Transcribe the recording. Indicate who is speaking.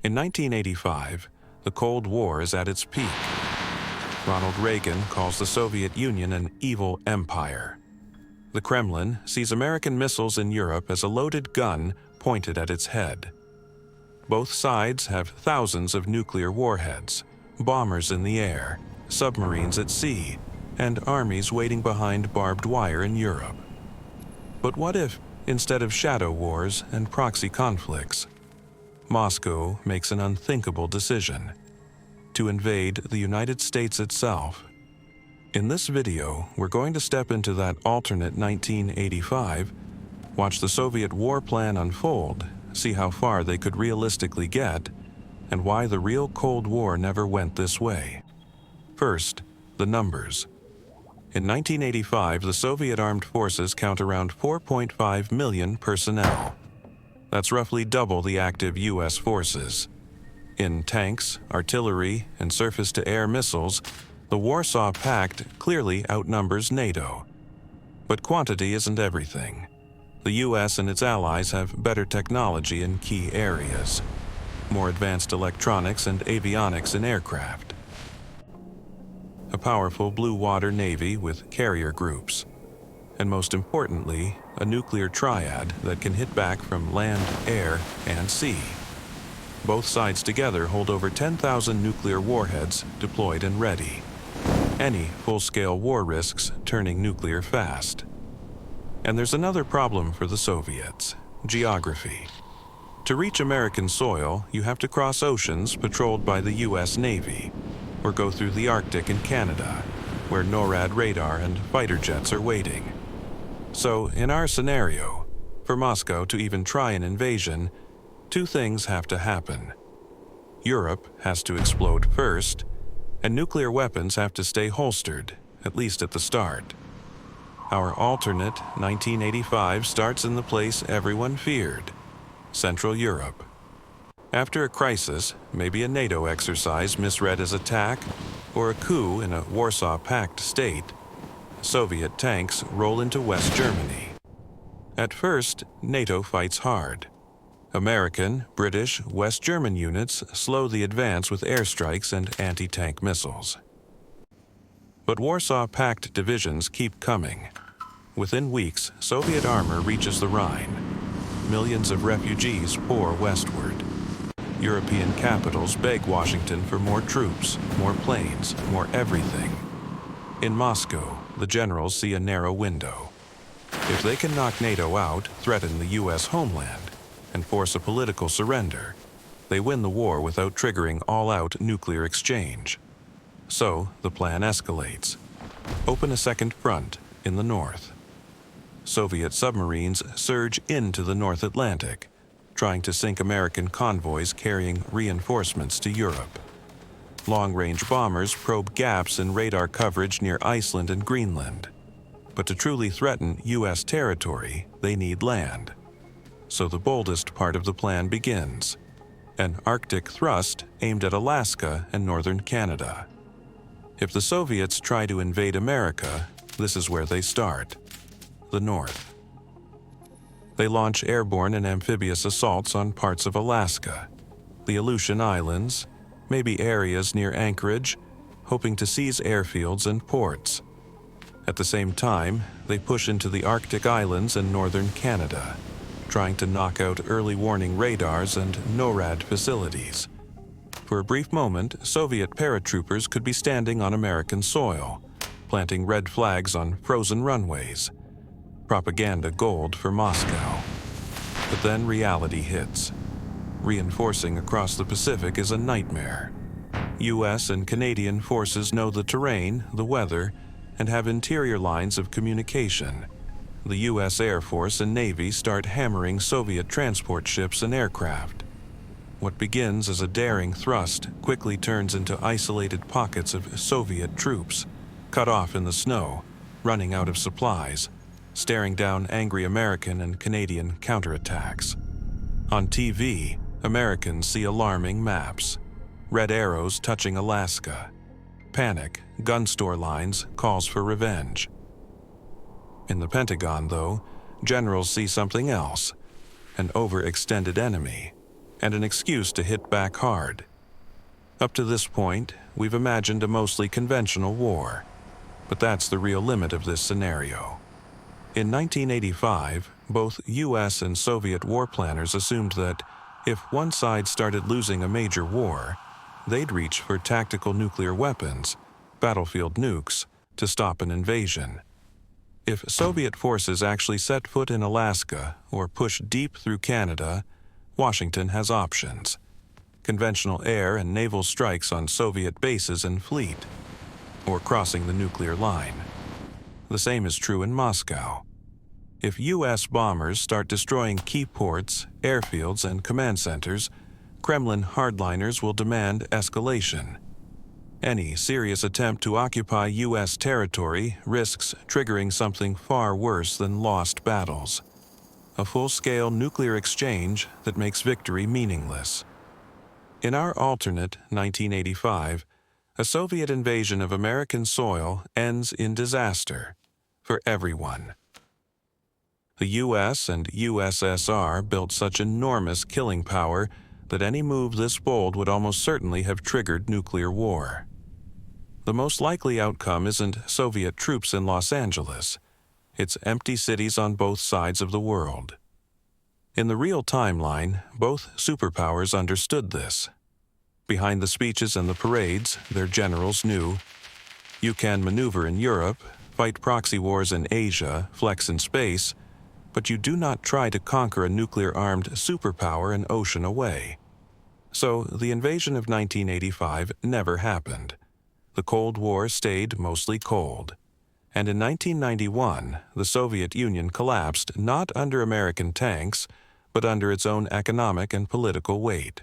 Speaker 1: In 1985, the Cold War is at its peak. Ronald Reagan calls the Soviet Union an evil empire. The Kremlin sees American missiles in Europe as a loaded gun pointed at its head. Both sides have thousands of nuclear warheads, bombers in the air, submarines at sea, and armies waiting behind barbed wire in Europe. But what if, instead of shadow wars and proxy conflicts, Moscow makes an unthinkable decision: to invade the United States itself? In this video, we're going to step into that alternate 1985, watch the Soviet war plan unfold, see how far they could realistically get, and why the real Cold War never went this way. First, the numbers. In 1985, the Soviet armed forces count around 4.5 million personnel. That's roughly double the active U.S. forces. In tanks, artillery, and surface-to-air missiles, the Warsaw Pact clearly outnumbers NATO. But quantity isn't everything. The U.S. and its allies have better technology in key areas, more advanced electronics and avionics in aircraft, a powerful blue water navy with carrier groups, and most importantly, a nuclear triad that can hit back from land, air, and sea. Both sides together hold over 10,000 nuclear warheads deployed and ready. Any full-scale war risks turning nuclear fast. And there's another problem for the Soviets: geography. To reach American soil, you have to cross oceans patrolled by the U.S. Navy, or go through the Arctic and Canada, where NORAD radar and fighter jets are waiting. So, in our scenario, for Moscow to even try an invasion, two things have to happen. Europe has to explode first, and nuclear weapons have to stay holstered, at least at the start. Our alternate 1985 starts in the place everyone feared: Central Europe. After a crisis, maybe a NATO exercise misread as attack, or a coup in a Warsaw Pact state, Soviet tanks roll into West Germany. At first, NATO fights hard. American, British, West German units slow the advance with airstrikes and anti-tank missiles. But Warsaw Pact divisions keep coming. Within weeks, Soviet armor reaches the Rhine. Millions of refugees pour westward. European capitals beg Washington for more troops, more planes, more everything. In Moscow, the generals see a narrow window. If they can knock NATO out, threaten the U.S. homeland, and force a political surrender, they win the war without triggering all-out nuclear exchange. So, the plan escalates. Open a second front in the north. Soviet submarines surge into the North Atlantic, trying to sink American convoys carrying reinforcements to Europe. Long-range bombers probe gaps in radar coverage near Iceland and Greenland. But to truly threaten U.S. territory, they need land. So the boldest part of the plan begins: an Arctic thrust aimed at Alaska and northern Canada. If the Soviets try to invade America, this is where they start: the north. They launch airborne and amphibious assaults on parts of Alaska, the Aleutian Islands, maybe areas near Anchorage, hoping to seize airfields and ports. At the same time, they push into the Arctic Islands and northern Canada, trying to knock out early warning radars and NORAD facilities. For a brief moment, Soviet paratroopers could be standing on American soil, planting red flags on frozen runways. Propaganda gold for Moscow. But then reality hits. Reinforcing across the Pacific is a nightmare. U.S. and Canadian forces know the terrain, the weather, and have interior lines of communication. The U.S. Air Force and Navy start hammering Soviet transport ships and aircraft. What begins as a daring thrust quickly turns into isolated pockets of Soviet troops, cut off in the snow, running out of supplies, staring down angry American and Canadian counterattacks. On TV, Americans see alarming maps: red arrows touching Alaska. Panic, gun store lines, calls for revenge. In the Pentagon, though, generals see something else: an overextended enemy. and an excuse to hit back hard. Up to this point, we've imagined a mostly conventional war, but that's the real limit of this scenario. In 1985, both US and Soviet war planners assumed that if one side started losing a major war, they'd reach for tactical nuclear weapons, battlefield nukes, to stop an invasion. If Soviet forces actually set foot in Alaska or push deep through Canada, Washington has options: conventional air and naval strikes on Soviet bases and fleet, or crossing the nuclear line. The same is true in Moscow. If US bombers start destroying key ports, airfields, and command centers, Kremlin hardliners will demand escalation. Any serious attempt to occupy US territory risks triggering something far worse than lost battles: a full-scale nuclear exchange that makes victory meaningless. In our alternate 1985, a Soviet invasion of American soil ends in disaster for everyone. The US and USSR built such enormous killing power that any move this bold would almost certainly have triggered nuclear war. The most likely outcome isn't Soviet troops in Los Angeles. It's empty cities on both sides of the world. In the real timeline, both superpowers understood this. Behind the speeches and the parades, their generals knew: you can maneuver in Europe, fight proxy wars in Asia, flex in space, but you do not try to conquer a nuclear-armed superpower an ocean away. So the invasion of 1985 never happened. The Cold War stayed mostly cold. And in 1991, the Soviet Union collapsed not under American tanks, but under its own economic and political weight.